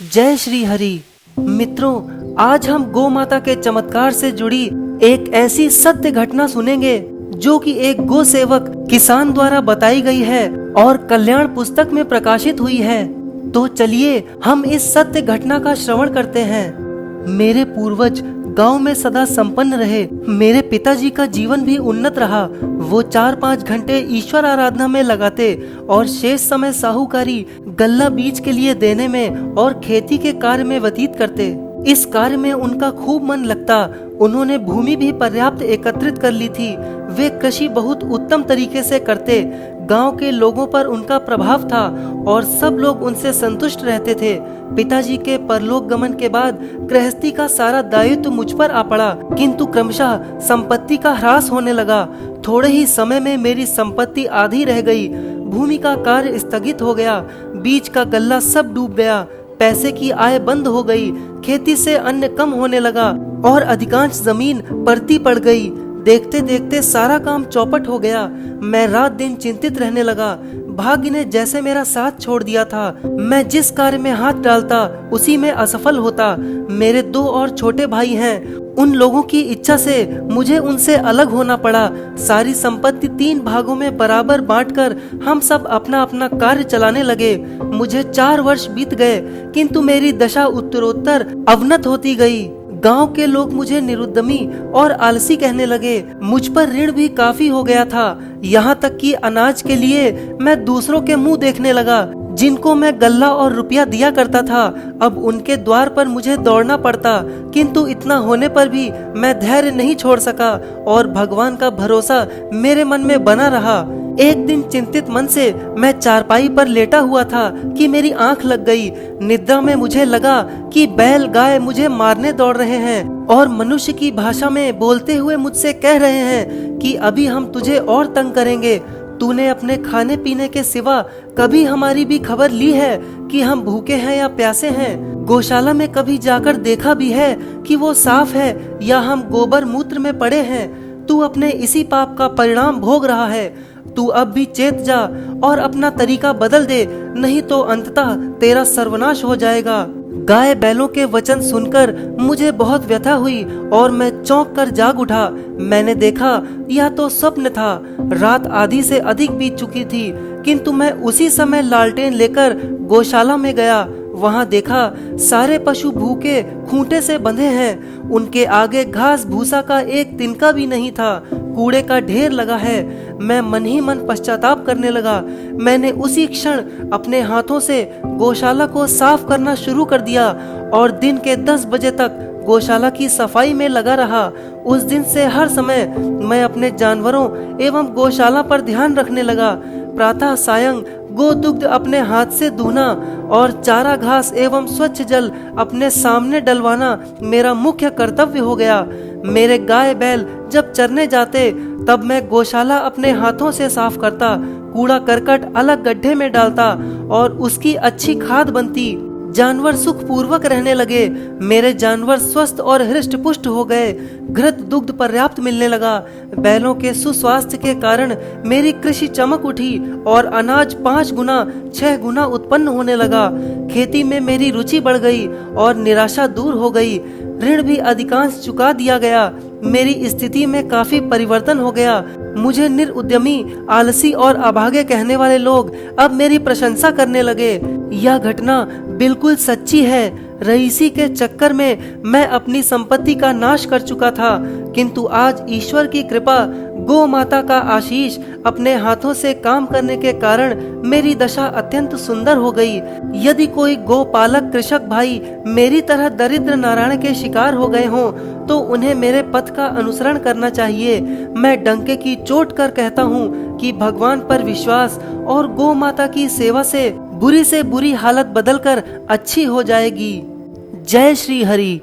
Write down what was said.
जय श्री हरि। मित्रों, आज हम गौ माता के चमत्कार से जुड़ी एक ऐसी सत्य घटना सुनेंगे जो कि एक गो सेवक किसान द्वारा बताई गई है और कल्याण पुस्तक में प्रकाशित हुई है। तो चलिए हम इस सत्य घटना का श्रवण करते हैं। मेरे पूर्वज गांव में सदा संपन्न रहे। मेरे पिताजी का जीवन भी उन्नत रहा। वो 4-5 घंटे ईश्वर आराधना में लगाते और शेष समय साहूकारी गल्ला बीज के लिए देने में और खेती के कार्य में व्यतीत करते। इस कार्य में उनका खूब मन लगता। उन्होंने भूमि भी पर्याप्त एकत्रित कर ली थी। वे कृषि बहुत उत्तम तरीके से करते। गांव के लोगों पर उनका प्रभाव था और सब लोग उनसे संतुष्ट रहते थे। पिताजी के परलोक गमन के बाद गृहस्थी का सारा दायित्व मुझ पर आ पड़ा, किंतु क्रमशः संपत्ति का ह्रास होने लगा। थोड़े ही समय में मेरी संपत्ति आधी रह गई। भूमि का कार्य स्थगित हो गया। बीज का गल्ला सब डूब गया। पैसे की आय बंद हो गई। खेती से अन्न कम होने लगा और अधिकांश जमीन परती पड़ गई। देखते देखते सारा काम चौपट हो गया। मैं रात दिन चिंतित रहने लगा। भाग्य ने जैसे मेरा साथ छोड़ दिया था। मैं जिस कार्य में हाथ डालता उसी में असफल होता। मेरे 2 और छोटे भाई हैं। उन लोगों की इच्छा से मुझे उनसे अलग होना पड़ा। सारी संपत्ति 3 भागों में बराबर बांटकर हम सब अपना अपना कार्य चलाने लगे। मुझे 4 वर्ष बीत गए, किंतु मेरी दशा उत्तरोत्तर अवनत होती गई। गांव के लोग मुझे निरुद्यमी और आलसी कहने लगे। मुझ पर ऋण भी काफी हो गया था। यहाँ तक कि अनाज के लिए मैं दूसरों के मुंह देखने लगा। जिनको मैं गल्ला और रुपया दिया करता था, अब उनके द्वार पर मुझे दौड़ना पड़ता। किंतु इतना होने पर भी मैं धैर्य नहीं छोड़ सका और भगवान का भरोसा मेरे मन में बना रहा। एक दिन चिंतित मन से मैं चारपाई पर लेटा हुआ था कि मेरी आंख लग गई। निद्रा में मुझे लगा कि बैल गाय मुझे मारने दौड़ रहे हैं और मनुष्य की भाषा में बोलते हुए मुझसे कह रहे हैं कि अभी हम तुझे और तंग करेंगे। तूने अपने खाने पीने के सिवा कभी हमारी भी खबर ली है कि हम भूखे हैं या प्यासे हैं? गौशाला में कभी जाकर देखा भी है कि वो साफ है या हम गोबर मूत्र में पड़े हैं? तू अपने इसी पाप का परिणाम भोग रहा है। तू अब भी चेत जा और अपना तरीका बदल दे, नहीं तो अंततः तेरा सर्वनाश हो जाएगा। गाय बैलों के वचन सुनकर मुझे बहुत व्यथा हुई और मैं चौंक कर जाग उठा। मैंने देखा यह तो स्वप्न था। रात आधी से अधिक बीत चुकी थी, किंतु मैं उसी समय लालटेन लेकर गौशाला में गया। वहां देखा सारे पशु भूखे खूंटे से बंधे हैं। उनके आगे घास भूसा का एक तिनका भी नहीं था। कूड़े का ढेर लगा है। मैं मन ही मन पश्चाताप करने लगा। मैंने उसी क्षण अपने हाथों से गौशाला को साफ करना शुरू कर दिया और दिन के 10 बजे तक गौशाला की सफाई में लगा रहा। उस दिन से हर समय मैं अपने जानवरों एवं गौशाला पर ध्यान रखने लगा। प्रातः सायं गो दुग्ध अपने हाथ से धोना और चारा घास एवं स्वच्छ जल अपने सामने डलवाना मेरा मुख्य कर्तव्य हो गया। मेरे गाय बैल जब चरने जाते तब मैं गौशाला अपने हाथों से साफ करता। कूड़ा करकट अलग गड्ढे में डालता और उसकी अच्छी खाद बनती। जानवर सुख पूर्वक रहने लगे। मेरे जानवर स्वस्थ और हृष्ट पुष्ट हो गए। घृत दुग्ध पर्याप्त मिलने लगा। बैलों के सुस्वास्थ्य के कारण मेरी कृषि चमक उठी और अनाज 5 गुना 6 गुना उत्पन्न होने लगा। खेती में मेरी रुचि बढ़ गई और निराशा दूर हो गई। ऋण भी अधिकांश चुका दिया गया। मेरी स्थिति में काफी परिवर्तन हो गया। मुझे निरुद्यमी, आलसी और अभागे कहने वाले लोग अब मेरी प्रशंसा करने लगे। यह घटना बिल्कुल सच्ची है। रईसी के चक्कर में मैं अपनी संपत्ति का नाश कर चुका था, किंतु आज ईश्वर की कृपा, गौ माता का आशीष, अपने हाथों से काम करने के कारण मेरी दशा अत्यंत सुंदर हो गई। यदि कोई गौपालक कृषक भाई मेरी तरह दरिद्र नारायण के शिकार हो गए हों तो उन्हें मेरे पथ का अनुसरण करना चाहिए। मैं डंके की चोट कर कहता हूँ कि भगवान पर विश्वास और गौ माता की सेवा से बुरी हालत बदलकर अच्छी हो जाएगी। जय श्री हरि।